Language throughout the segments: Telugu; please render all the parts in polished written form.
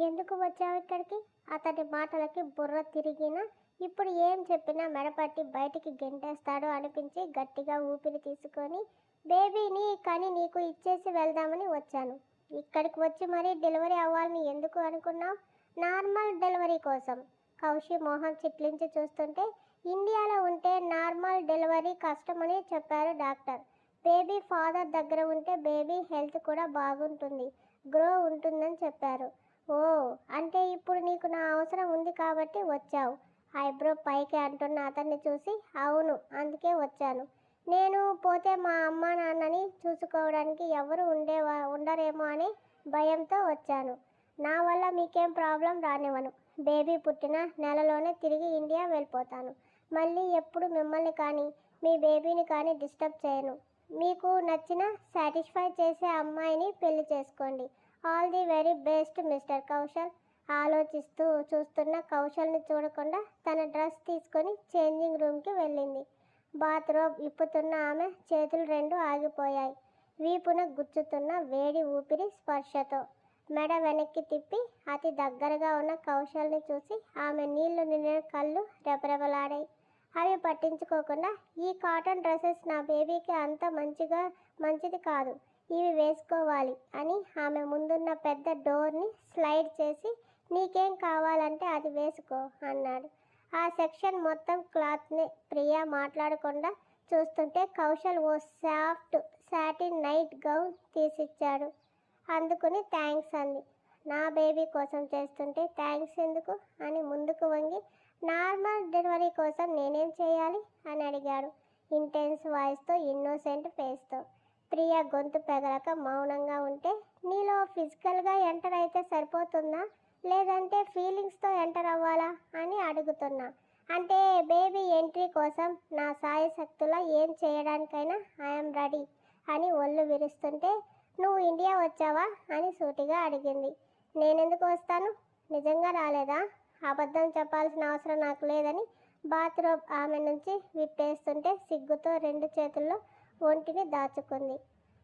ఎందుకు వచ్చావు ఇక్కడికి? అతడి మాటలకి బుర్ర తిరిగినా ఇప్పుడు ఏం చెప్పినా మెడపట్టి బయటికి గెంటేస్తాడో అనిపించి గట్టిగా ఊపిరి తీసుకొని బేబీని కని నీకు ఇచ్చేసి వెళ్దామని వచ్చాను. ఇక్కడికి వచ్చి మరీ డెలివరీ అవ్వాలని ఎందుకు అనుకున్నావు? నార్మల్ డెలివరీ కోసం. కౌశి మొహం చిట్లించి చూస్తుంటే ఇండియాలో ఉంటే నార్మల్ డెలివరీ కష్టమని చెప్పారు డాక్టర్. బేబీ ఫాదర్ దగ్గర ఉంటే బేబీ హెల్త్ కూడా బాగుంటుంది, గ్రో ఉంటుందని చెప్పారు. ఓ, అంటే ఇప్పుడు నీకు నా అవసరం ఉంది కాబట్టి వచ్చావు. ఐబ్రో పైకి అంటున్న అతన్ని చూసి అవును, అందుకే వచ్చాను. నేను పోతే మా అమ్మ నాన్నని చూసుకోవడానికి ఎవరు ఉండరేమో అనే భయంతో వచ్చాను. నా వల్ల మీకేం ప్రాబ్లం రానివ్వను. బేబీ పుట్టిన నెలలోనే తిరిగి ఇండియా వెళ్ళిపోతాను. మళ్ళీ ఎప్పుడు మిమ్మల్ని కానీ మీ బేబీని కానీ డిస్టర్బ్ చేయను. మీకు నచ్చిన సాటిస్ఫై చేసే అమ్మాయిని పెళ్లి చేసుకోండి. All the very best mister Kaushal. ఆలోచిస్తూ చూస్తున్న కౌశల్ని చూడకుండా తన డ్రెస్ తీసుకొని చేంజింగ్ రూమ్కి వెళ్ళింది. బాత్రోబ్ ఇప్పుతున్న ఆమె చేతులు రెండు ఆగిపోయాయి. వీపున గుచ్చుతున్న వేడి ఊపిరి స్పర్శతో. మెడ వెనక్కి తిప్పి అతి దగ్గరగా ఉన్న కౌశల్ని చూసి ఆమె నీళ్లు నిండిన కళ్ళు రెపరెపలాడాయి. అవి పట్టించుకోకుండా ఈ కాటన్ డ్రెస్సెస్ నా బేబీకి అంత మంచిది కాదు, ఇవి వేసుకోవాలి అని ఆమె ముందున్న పెద్ద డోర్ని స్లైడ్ చేసి నీకేం కావాలంటే అది వేసుకో అన్నాడు. ఆ సెక్షన్ మొత్తం క్లాత్ని ప్రియా మాట్లాడకుండా చూస్తుంటే కౌశల్ ఓ సాఫ్ట్ సాటిన్ నైట్ గౌన్ తీసిచ్చాడు. అందుకుని థ్యాంక్స్ అంది. నా బేబీ కోసం చేస్తుంటే థ్యాంక్స్ ఎందుకు అని ముందుకు వంగి నార్మల్ డెలివరీ కోసం నేనేం చేయాలి అని అడిగాడు ఇంటెన్స్ వాయిస్తో, ఇన్నోసెంట్ ఫేస్తో. ప్రియా గొంతు పెగలక మౌనంగా ఉంటే నీలో ఫిజికల్గా ఎంటర్ అయితే సరిపోతుందా, లేదంటే ఫీలింగ్స్తో ఎంటర్ అవ్వాలా అని అడుగుతున్నా. అంటే బేబీ ఎంట్రీ కోసం నా సాయశక్తులా ఏం చేయడానికైనా ఐఎమ్ రెడీ అని ఒళ్ళు విరుస్తుంటే నువ్వు ఇండియా వచ్చావా అని సూటిగా అడిగింది. నేనెందుకు వస్తాను? నిజంగా రాలేదా? అబద్ధం చెప్పాల్సిన అవసరం నాకు లేదని బాత్రూమ్ ఆమె నుంచి విప్పేస్తుంటే సిగ్గుతో రెండు చేతుల్లో ఒంటిని దాచుకుంది.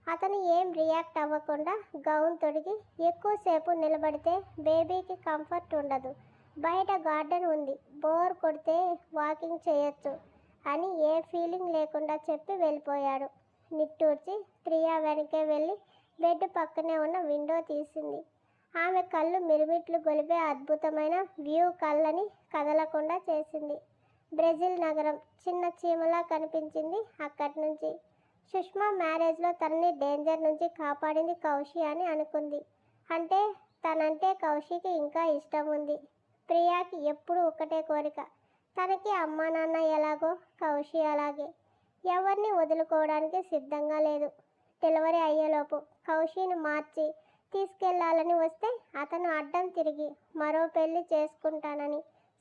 అతను ఏం రియాక్ట్ అవ్వకుండా గౌన్ తొడిగి ఎక్కువసేపు నిలబడితే బేబీకి కంఫర్ట్ ఉండదు, బయట గార్డెన్ ఉంది, బోర్ కొడితే వాకింగ్ చేయొచ్చు అని ఏ ఫీలింగ్ లేకుండా చెప్పి వెళ్ళిపోయాడు. నిట్టూర్చి ప్రియా వెనకే వెళ్ళి బెడ్ పక్కనే ఉన్న విండో తీసింది. ఆమె కళ్ళు మిరుమిట్లు గొలిపే అద్భుతమైన వ్యూ కళ్ళని కదలకుండా చేసింది. బ్రెజిల్ నగరం చిన్న చీమలా కనిపించింది అక్కడి నుంచి. సుష్మా మ్యారేజ్లో తనని డేంజర్ నుంచి కాపాడింది కౌశి అని అనుకుంది. అంటే తనంటే కౌశికి ఇంకా ఇష్టం ఉంది. ప్రియాకి ఎప్పుడు ఒకటే కోరిక, తనకి అమ్మా నాన్న ఎలాగో కౌశి అలాగే. ఎవరిని వదులుకోవడానికి సిద్ధంగా లేదు. డెలివరీ అయ్యేలోపు కౌశిని మార్చి తీసుకెళ్లాలని వస్తే అతను అడ్డం తిరిగి మరో పెళ్లి చేసుకుంటానని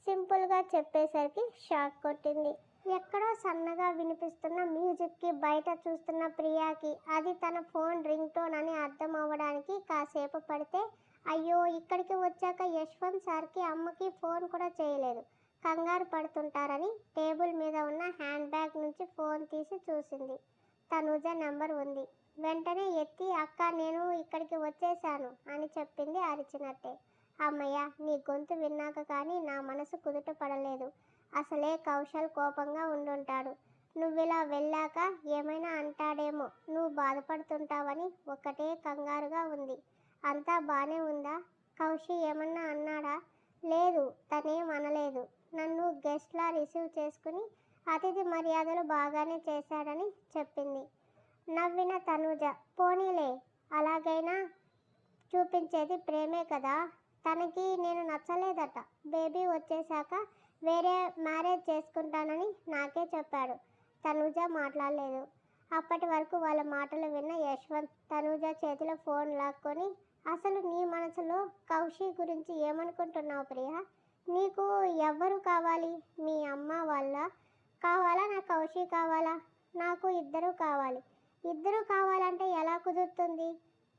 సింపుల్గా చెప్పేసరికి షాక్ కొట్టింది. ఎక్కడో సన్నగా వినిపిస్తున్న మ్యూజిక్కి బయట చూస్తున్న ప్రియాకి అది తన ఫోన్ రింగ్ టోన్ అని అర్థం అవ్వడానికి కాసేపు పడితే అయ్యో, ఇక్కడికి వచ్చాక యశ్వంత్ సార్కి అమ్మకి ఫోన్ కూడా చేయలేదు, కంగారు పడుతుంటారని టేబుల్ మీద ఉన్న హ్యాండ్ బ్యాగ్ నుంచి ఫోన్ తీసి చూసింది. తనూజ నెంబర్ ఉంది. వెంటనే ఎత్తి అక్క నేను ఇక్కడికి వచ్చేసాను అని చెప్పింది అరిచినట్టే. అమ్మయ్య, నీ గొంతు విన్నాక కానీ నా మనసు కుదుట పడలేదు. అసలే కౌశల్ కోపంగా ఉండుంటాడు. నువ్విలా వెళ్ళాక ఏమైనా అంటాడేమో, నువ్వు బాధపడుతుంటావని ఒక్కటే కంగారుగా ఉంది. అంతా బానే ఉందా? కౌశి ఏమన్నా అన్నాడా? లేదు, తనేం అనలేదు. నన్ను గెస్ట్లా రిసీవ్ చేసుకుని అతిథి మర్యాదలు బాగానే చేశాడని చెప్పింది. నవ్విన తనూజ, పోనీలే, అలాగైనా చూపించేది ప్రేమే కదా. తనకి నేను నచ్చలేదట. బేబీ వచ్చేశాక వేరే మ్యారేజ్ చేసుకుంటానని నాకే చెప్పాడు. తనూజ మాట్లాడలేదు. అప్పటి వరకు వాళ్ళ మాటలు విన్న యశ్వంత్ తనూజ చేతిలో ఫోన్ లాక్కొని, అసలు నీ మనసులో కౌశి గురించి ఏమనుకుంటున్నావు ప్రియా? నీకు ఎవ్వరు కావాలి? మీ అమ్మ వాళ్ళ కావాలా, నా కౌశి కావాలా? నాకు ఇద్దరు కావాలి. ఇద్దరు కావాలంటే ఎలా కుదురుతుంది?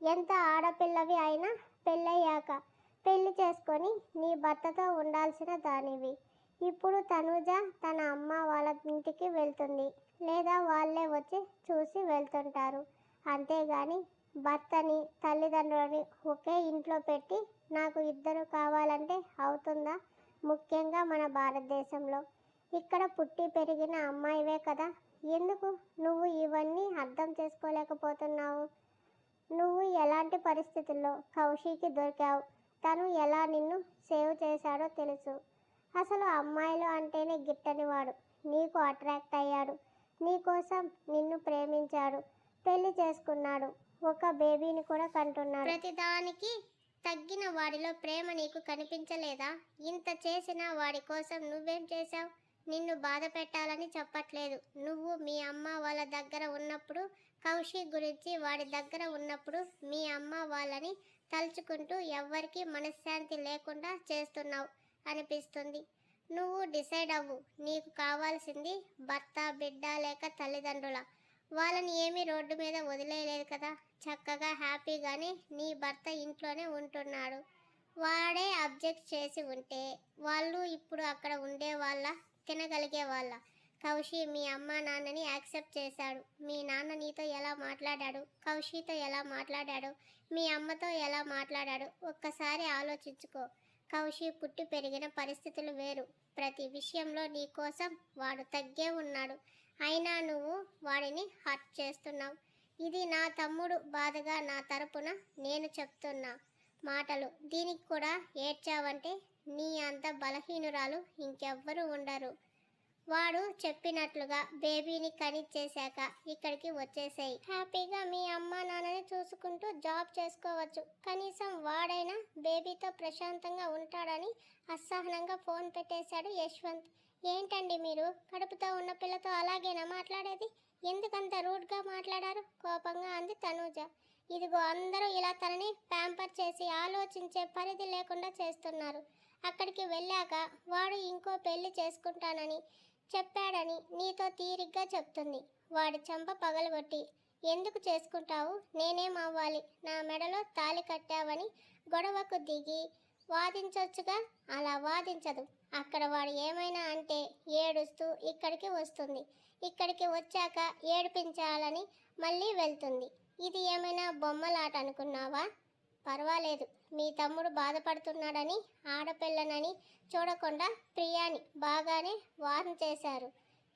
ఎంత ఆడపిల్లవి అయినా పెళ్ళయ్యాక పెళ్లి చేసుకొని నీ భర్తతో ఉండాల్సిన దానివి. ఇప్పుడు తనూజ తన అమ్మ వాళ్ళ ఇంటికి వెళ్తుంది, లేదా వాళ్ళే వచ్చి చూసి వెళ్తుంటారు. అంతేగాని భర్తని తల్లిదండ్రులని ఒకే ఇంట్లో పెట్టి నాకు ఇద్దరు కావాలంటే అవుతుందా? ముఖ్యంగా మన భారతదేశంలో. ఇక్కడ పుట్టి పెరిగిన అమ్మాయివే కదా, ఎందుకు నువ్వు ఇవన్నీ అర్థం చేసుకోలేకపోతున్నావు? నువ్వు ఎలాంటి పరిస్థితుల్లో కౌశికి దొరికావు, తను ఎలా నిన్ను సేవ్ చేశాడో తెలుసు. అసలు అమ్మాయిలు అంటేనే గిట్టనివాడు నీకు అట్రాక్ట్ అయ్యాడు, నీకోసం నిన్ను ప్రేమించాడు, పెళ్లి చేసుకున్నాడు, ఒక బేబీని కూడా కంటున్నాడు. ప్రతిదానికి తగ్గిన వాడిలో ప్రేమ నీకు కనిపించలేదా? ఇంత చేసినా వాడి కోసం నువ్వేం చేశావు? నిన్ను బాధ పెట్టాలని చెప్పట్లేదు. నువ్వు మీ అమ్మ వాళ్ళ దగ్గర ఉన్నప్పుడు, కౌశిక్ గురించి వాడి దగ్గర ఉన్నప్పుడు మీ అమ్మ వాళ్ళని తలుచుకుంటూ ఎవ్వరికీ మనశ్శాంతి లేకుండా చేస్తున్నావు అనిపిస్తుంది. నువ్వు డిసైడ్ అవ్వు. నీకు కావాల్సింది భర్త, బిడ్డ లేక తల్లిదండ్రుల? వాళ్ళని ఏమీ రోడ్డు మీద వదిలేయలేదు కదా, చక్కగా హ్యాపీగానే నీ భర్త ఇంట్లోనే ఉంటున్నాడు. వాడే అబ్జెక్ట్ చేసి ఉంటే వాళ్ళు ఇప్పుడు అక్కడ ఉండేవాళ్ళ, తినగలిగే వాళ్ళ? కౌశి మీ అమ్మ నాన్నని యాక్సెప్ట్ చేశాడు. మీ నాన్న నీతో ఎలా మాట్లాడాడు, కౌశితో ఎలా మాట్లాడాడు, మీ అమ్మతో ఎలా మాట్లాడాడు ఒక్కసారి ఆలోచించుకో. కౌశి పుట్టి పెరిగిన పరిస్థితులు వేరు. ప్రతి విషయంలో నీ కోసం వాడు తగ్గే ఉన్నాడు. అయినా నువ్వు వాడిని హర్ట్ చేస్తున్నావు. ఇది నా తమ్ముడు బాధగా నా తరపున నేను చెప్తున్నా మాటలు. దీనికి కూడా ఏడ్చావంటే నీ అంత బలహీనురాలు ఇంకెవ్వరూ ఉండరు. వాడు చెప్పినట్లుగా బేబీని కనిచ్చేశాక ఇక్కడికి వచ్చేసేయి. హ్యాపీగా మీ అమ్మ నాన్నని చూసుకుంటూ జాబ్ చేసుకోవచ్చు. కనీసం వాడైనా బేబీతో ప్రశాంతంగా ఉంటాడని అసహనంగా ఫోన్ పెట్టేశాడు యశ్వంత్. ఏంటండి మీరు కడుపుతో ఉన్న పిల్లతో అలాగేనా మాట్లాడేది? ఎందుకంత రూడ్గా మాట్లాడారు? కోపంగా అంది తనూజ. ఇదిగో అందరూ ఇలా తనని ప్యాంపర్ చేసి ఆలోచించే పరిధి లేకుండా చేస్తున్నారు. అక్కడికి వెళ్ళాక వాడు ఇంకో పెళ్లి చేసుకుంటానని చెప్పాడని నీతో తీరిగ్గా చెప్తుంది. వాడి చెంప పగలగొట్టి ఎందుకు చేసుకుంటావు, నేనేం అవ్వాలి, నా మెడలో తాళి కట్టావని గొడవకు దిగి వాదించొచ్చుగా. అలా వాదించదు. అక్కడ వాడు ఏమైనా అంటే ఏడుస్తూ ఇక్కడికి వస్తుంది. ఇక్కడికి వచ్చాక ఏడిపించాలని మళ్ళీ వెళ్తుంది. ఇది ఏమైనా బొమ్మలాట అనుకున్నావా? పర్వాలేదు, మీ తమ్ముడు బాధపడుతున్నాడని ఆడపిల్లనని చూడకుండా ప్రియాని బాగానే వార్న్ చేశారు.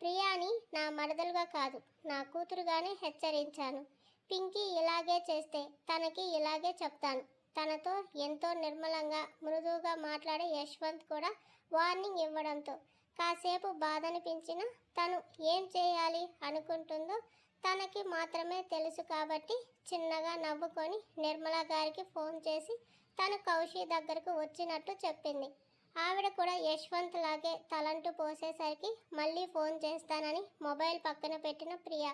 ప్రియాని నా మరదలుగా కాదు, నా కూతురుగానే హెచ్చరించాను. పింకీ ఇలాగే చేస్తే తనకి ఇలాగే చెప్తాను. తనతో ఎంతో నిర్మలంగా మృదువుగా మాట్లాడే యశ్వంత్ కూడా వార్నింగ్ ఇవ్వడంతో కాసేపు బాధనిపించిన తను ఏం చేయాలి అనుకుంటుందో తనకి మాత్రమే తెలుసు కాబట్టి చిన్నగా నవ్వుకొని నిర్మల గారికి ఫోన్ చేసి తను కౌశి దగ్గరకు వచ్చినట్టు చెప్పింది. ఆవిడ కూడా యశ్వంత్ లాగే తలంటూ పోసేసరికి మళ్ళీ ఫోన్ చేస్తానని మొబైల్ పక్కన పెట్టిన ప్రియ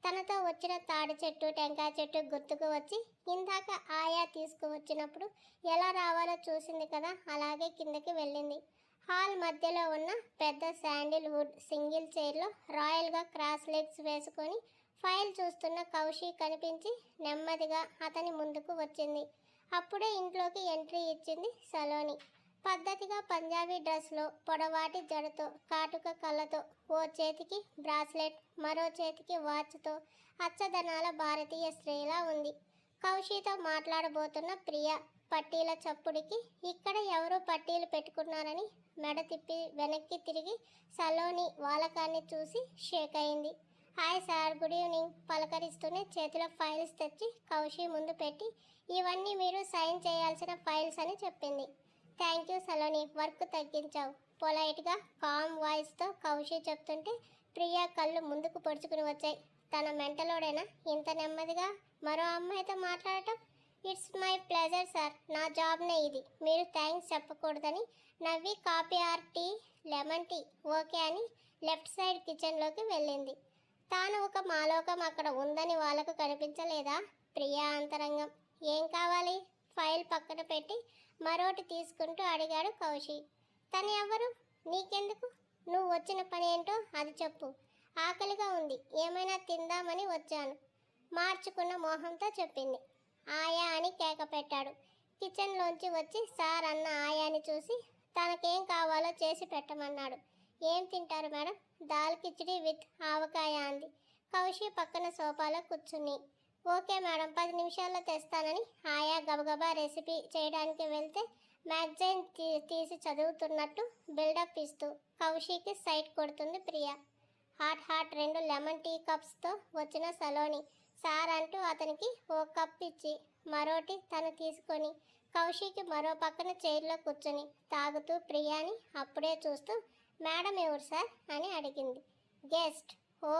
తనతో వచ్చిన తాడి చెట్టు, టెంకాయ చెట్టు గుర్తుకు వచ్చి ఇందాక ఆయా తీసుకువచ్చినప్పుడు ఎలా రావాలో చూసింది కదా, అలాగే కిందకి వెళ్ళింది. హాల్ మధ్యలో ఉన్న పెద్ద శాండిల్వుడ్ సింగిల్ చైర్లో రాయల్గా క్రాస్ లెగ్స్ వేసుకొని ఫైల్ చూస్తున్న కౌశి కనిపించి నెమ్మదిగా అతని ముందుకు వచ్చింది. అప్పుడే ఇంట్లోకి ఎంట్రీ ఇచ్చింది సలోని. పద్ధతిగా పంజాబీ డ్రెస్లో, పొడవాటి జడతో, కాటుక కళ్ళతో, ఓ చేతికి బ్రాస్లెట్, మరో చేతికి వాచ్తో అచ్చదనాల భారతీయ స్త్రీలా ఉంది. కౌశితో మాట్లాడబోతున్న ప్రియ పట్టీల చప్పుడికి ఇక్కడ ఎవరో పట్టీలు పెట్టుకున్నారని మెడ తిప్పి వెనక్కి తిరిగి సలోని వాలకాన్ని చూసి షేక్ అయింది. హాయ్ సార్, గుడ్ ఈవినింగ్ పలకరిస్తూనే చేతిలో ఫైల్స్ తెచ్చి కౌశి ముందు పెట్టి ఇవన్నీ మీరు సైన్ చేయాల్సిన ఫైల్స్ అని చెప్పింది. థ్యాంక్ యూ సలోని, వర్క్ తగ్గించావు పొలైట్గా కామ్ వాయిస్తో కౌశి చెప్తుంటే ప్రియా కళ్ళు ముందుకు పొడుచుకుని వచ్చాయి. తన మెంటలోడైనా ఇంత నెమ్మదిగా మరో అమ్మాయితో మాట్లాడటం? ఇట్స్ మై ప్లెజర్ సార్, నా జాబ్నే ఇది, మీరు థ్యాంక్స్ చెప్పకూడదని నవ్వి coffee or tea, lemon tea okay అని లెఫ్ట్ సైడ్ కిచెన్లోకి వెళ్ళింది. తాను ఒక మాలోకం అక్కడ ఉందని వాళ్ళకు కనిపించలేదా? ప్రియా అంతరంగం. ఏం కావాలి? ఫైల్ పక్కన పెట్టి మరోటి తీసుకుంటూ అడిగాడు కౌశి. తను ఎవరు? నీకెందుకు? నువ్వు వచ్చిన పని ఏంటో అది చెప్పు. ఆకలిగా ఉంది, ఏమైనా తిందామని వచ్చాను మార్చుకున్న మోహంతో చెప్పింది. ఆయా అని కేక పెట్టాడు. కిచెన్లోంచి వచ్చి సార్ అన్న ఆయాని చూసి తనకేం కావాలో చేసి పెట్టమన్నాడు. ఏం తింటారు మేడం? దాల్ కిచిడి విత్ ఆవకాయ అంది కౌశి పక్కన సోఫాలో కూర్చుని. ఓకే మేడం 10 నిమిషాల్లో తెస్తానని ఆయా గబగబా రెసిపీ చేయడానికి వెళ్తే మ్యాగజైన్ తీసి చదువుతున్నట్టు బిల్డప్ ఇస్తూ కౌశికి సైట్ కొడుతుంది ప్రియ. హాట్ 2 లెమన్ టీ కప్స్తో వచ్చిన సలోని సార్ అంటూ అతనికి ఓ కప్ ఇచ్చి మరోటి తను తీసుకొని కౌశికి మరో పక్కన చైర్లో కూర్చొని తాగుతూ ప్రియాని అప్పుడే చూస్తూ మేడం ఎవరు సార్ అని అడిగింది. Guest. Oh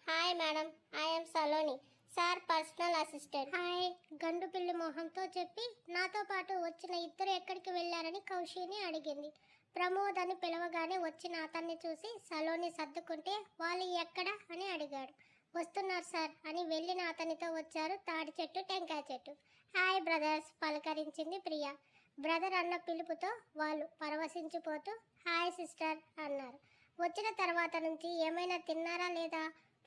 hi madam, I'm Saloni, sir personal assistant. Hi గండు పిల్లి మొహంతో చెప్పి నాతో పాటు వచ్చిన ఇద్దరు ఎక్కడికి వెళ్ళారని కౌశిని అడిగింది. ప్రమోద్ అని పిలవగానే వచ్చిన అతన్ని చూసి సలోని సర్దుకుంటే వాళ్ళు ఎక్కడ అని అడిగాడు. వస్తున్నారు సార్ అని వెళ్ళిన అతనితో వచ్చారు తాడి చెట్టు టెంకాయ చెట్టు. హాయ్ బ్రదర్స్ పలకరించింది ప్రియ. బ్రదర్ అన్న పిలుపుతో వాళ్ళు పరవశించిపోతూ హాయ్ సిస్టర్ అన్నారు. వచ్చిన తర్వాత నుంచి ఏమైనా తిన్నారా లేదా?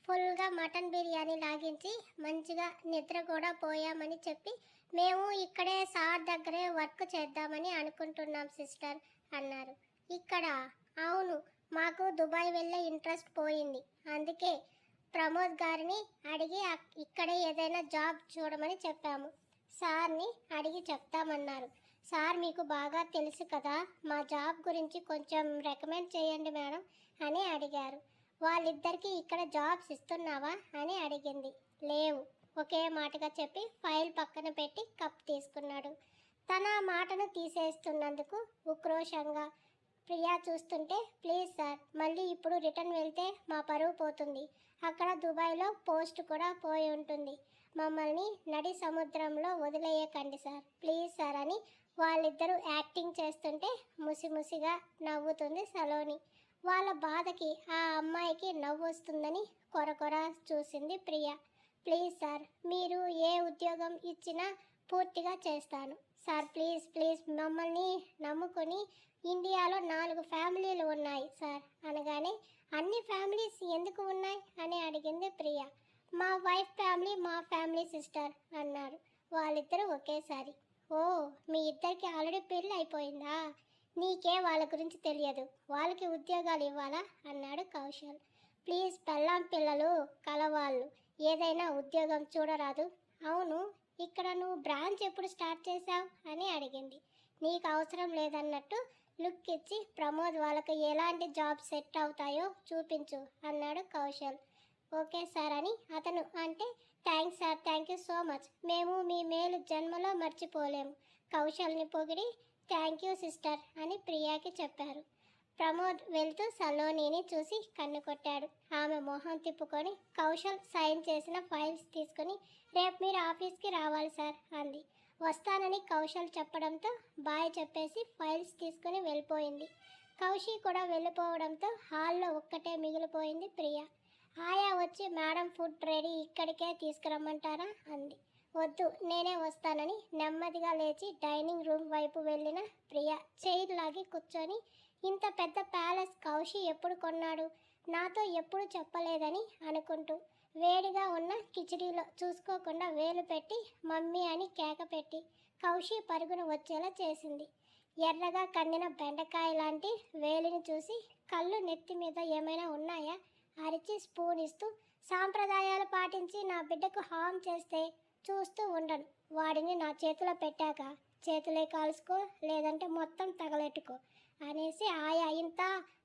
ఫుల్గా మటన్ బిర్యానీ లాగించి మంచిగా నిద్ర కూడా పోయామని చెప్పి మేము ఇక్కడే సార్ దగ్గరే వర్క్ చేద్దామని అనుకుంటున్నాం సిస్టర్ అన్నారు. ఇక్కడ? అవును, మాకు దుబాయ్ వెళ్ళే ఇంట్రెస్ట్ పోయింది, అందుకే ప్రమోద్ గారిని అడిగి ఇక్కడే ఏదైనా జాబ్ చూడమని చెప్పాము. సార్ని అడిగి చెప్తామన్నారు. సార్ మీకు బాగా తెలుసు కదా, మా జాబ్ గురించి కొంచెం రికమెండ్ చేయండి మేడం అని అడిగారు. వాళ్ళిద్దరికీ ఇక్కడ జాబ్స్ ఇస్తున్నావా అని అడిగింది. లేవు ఒకే మాటగా చెప్పి ఫైల్ పక్కన పెట్టి కప్ తీసుకున్నాడు. తన మాటను తీసేస్తున్నందుకు ఉక్రోషంగా ప్రియా చూస్తుంటే ప్లీజ్ సార్, మళ్ళీ ఇప్పుడు రిటర్న్ వెళ్తే మా పరువు పోతుంది. అక్కడ దుబాయ్లో పోస్ట్ కూడా పోయి ఉంటుంది. మమ్మల్ని నడి సముద్రంలో వదిలేయకండి సార్, ప్లీజ్ సార్ అని వాళ్ళిద్దరూ యాక్టింగ్ చేస్తుంటే ముసిముసిగా నవ్వుతుంది సలోని. వాళ్ళ బాధకి ఆ అమ్మాయికి నవ్వు వస్తుందని కొరకొర చూసింది ప్రియ. ప్లీజ్ సార్, మీరు ఏ ఉద్యోగం ఇచ్చినా పూర్తిగా చేస్తాను సార్, ప్లీజ్ ప్లీజ్ మమ్మల్ని నమ్ముకొని. ఇండియాలో 4 ఫ్యామిలీలు ఉన్నాయి సార్ అనగానే అన్ని ఫ్యామిలీస్ ఎందుకు ఉన్నాయి అని అడిగింది ప్రియ. మా వైఫ్ ఫ్యామిలీ, మా ఫ్యామిలీ సిస్టర్ అన్నారు వాళ్ళిద్దరూ ఒకేసారి. ఓ మీ ఇద్దరికి ఆల్రెడీ పెళ్ళి అయిపోయిందా? నీకే వాళ్ళ గురించి తెలియదు, వాళ్ళకి ఉద్యోగాలు ఇవ్వాలా అన్నాడు కౌశల్. ప్లీజ్ పెళ్ళాం పిల్లలు కలవాళ్ళు, ఏదైనా ఉద్యోగం చూడరాదు. అవును, ఇక్కడ నువ్వు బ్రాంచ్ ఎప్పుడు స్టార్ట్ చేశావు అని అడిగింది. నీకు అవసరం లేదన్నట్టు లుక్ ఇచ్చి ప్రమోద్ వాళ్ళకి ఎలాంటి జాబ్ సెట్ అవుతాయో చూపించు అన్నాడు కౌశల్. ఓకే సార్ అని అతను అంటే thanks sir, thank you so much, మేము మీ మేలు జన్మలో మర్చిపోలేము. కౌశల్ని పొగిడి థ్యాంక్ యూ సిస్టర్ అని ప్రియాకి చెప్పారు. ప్రమోద్ వెళ్తూ సలోనిని చూసి కన్ను కొట్టాడు. ఆమె మొహం తిప్పుకొని కౌశల్ సైన్ చేసిన ఫైల్స్ తీసుకుని రేపు మీరు ఆఫీస్కి రావాలి సార్ అంది. వస్తానని కౌశల్ చెప్పడంతో బాయ్ చెప్పేసి ఫైల్స్ తీసుకుని వెళ్ళిపోయింది. కౌశి కూడా వెళ్ళిపోవడంతో హాల్లో ఒక్కటే మిగిలిపోయింది ప్రియ. ఆయా వచ్చి మేడం ఫుడ్ రెడీ, ఇక్కడికే తీసుకురమ్మంటారా అంది. వద్దు నేనే వస్తానని నెమ్మదిగా లేచి డైనింగ్ రూమ్ వైపు వెళ్ళిన ప్రియ చైర్ లాగి కూర్చొని ఇంత పెద్ద ప్యాలెస్ కౌశి ఎప్పుడు కొన్నాడు, నాతో ఎప్పుడు చెప్పలేదని అనుకుంటూ వేడిగా ఉన్న కిచిడీలో చూసుకోకుండా వేలు పెట్టి మమ్మీ అని కేక పెట్టి కౌశి పరుగున వచ్చేలా చేసింది. ఎర్రగా కందిన బెండకాయ లాంటి వేలిని చూసి కళ్ళు నెత్తి మీద ఏమైనా ఉన్నాయా అరిచి స్పూన్ ఇస్తూ సాంప్రదాయాలు పాటించి నా బిడ్డకు హామ్ చేస్తే చూస్తూ ఉండను. వాడిని నా చేతిలో పెట్టాక చేతులే కాల్చుకో, లేదంటే మొత్తం తగలెట్టుకో అనేసి ఆయా ఇంత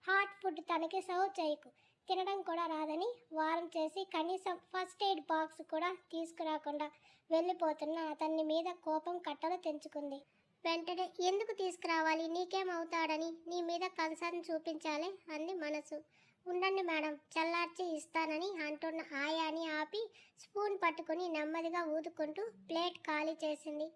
హాట్ ఫుడ్ తనకి సర్వ్ చేయకు, తినడం కూడా రాదని వారం చేసి కనీసం ఫస్ట్ ఎయిడ్ బాక్స్ కూడా తీసుకురాకుండా వెళ్ళిపోతున్న అతన్ని మీద కోపం కట్టలు తెంచుకుంది. వెంటనే ఎందుకు తీసుకురావాలి, నీకేమవుతాడని నీ మీద కన్సర్న్ చూపించాలి అంది మనసు. ఉండండి మేడం చల్లార్చి ఇస్తానని అంటున్న ఆయాని ఆపి స్పూన్ పట్టుకుని నెమ్మదిగా ఊదుకుంటూ ప్లేట్ ఖాళీ చేసింది.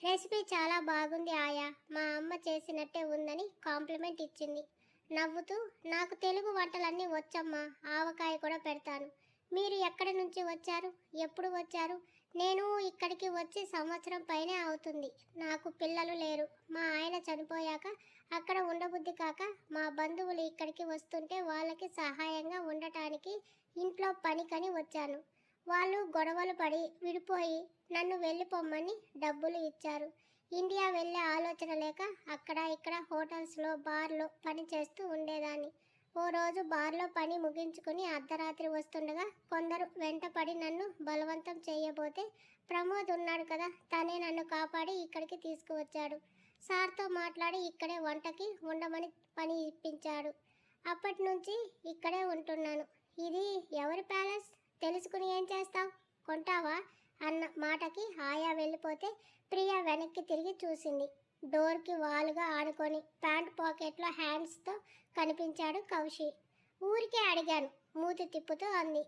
రెసిపీ చాలా బాగుంది ఆయా, మా అమ్మ చేసినట్టే ఉందని కాంప్లిమెంట్ ఇచ్చింది. నవ్వుతూ నాకు తెలుగు వంటలన్నీ వచ్చమ్మా, ఆవకాయ కూడా పెడతాను. మీరు ఎక్కడి నుంచి వచ్చారు, ఎప్పుడు వచ్చారు? నేను ఇక్కడికి వచ్చి సంవత్సరం పైనే అవుతుంది. నాకు పిల్లలు లేరు, మా ఆయన చనిపోయాక అక్కడ ఉండబుద్ధి కాక మా బంధువులు ఇక్కడికి వస్తుంటే వాళ్ళకి సహాయంగా ఉండటానికి ఇంట్లో పనికని వచ్చాను. వాళ్ళు గొడవలు పడి విడిపోయి నన్ను వెళ్ళిపోమ్మని డబ్బులు ఇచ్చారు. ఇండియా వెళ్ళే ఆలోచన లేక అక్కడ ఇక్కడ హోటల్స్లో బార్లో పని చేస్తూ ఉండేదాన్ని. ఓ రోజు బార్లో పని ముగించుకుని అర్ధరాత్రి వస్తుండగా కొందరు వెంటపడి నన్ను బలవంతం చేయబోతే ప్రమోద్ ఉన్నాడు కదా, తనే నన్ను కాపాడి ఇక్కడికి తీసుకువచ్చాడు. సార్తో మాట్లాడి ఇక్కడే వంటకి ఉండమని పని ఇప్పించాడు. అప్పటి నుంచి ఇక్కడే ఉంటున్నాను. ఇది ఎవరి ప్యాలెస్? తెలుసుకుని ఏం చేస్తావు? కొంటావా అన్న మాటకి ఆయా వెళ్ళిపోతే ప్రియా వెనక్కి తిరిగి చూసింది. డోర్కి వాలుగా ఆనుకొని ప్యాంట్ పాకెట్లో హ్యాండ్స్తో కనిపించాడు కౌశి. ఊరికే అడిగాను, మూతి తిప్పుతూ అంది.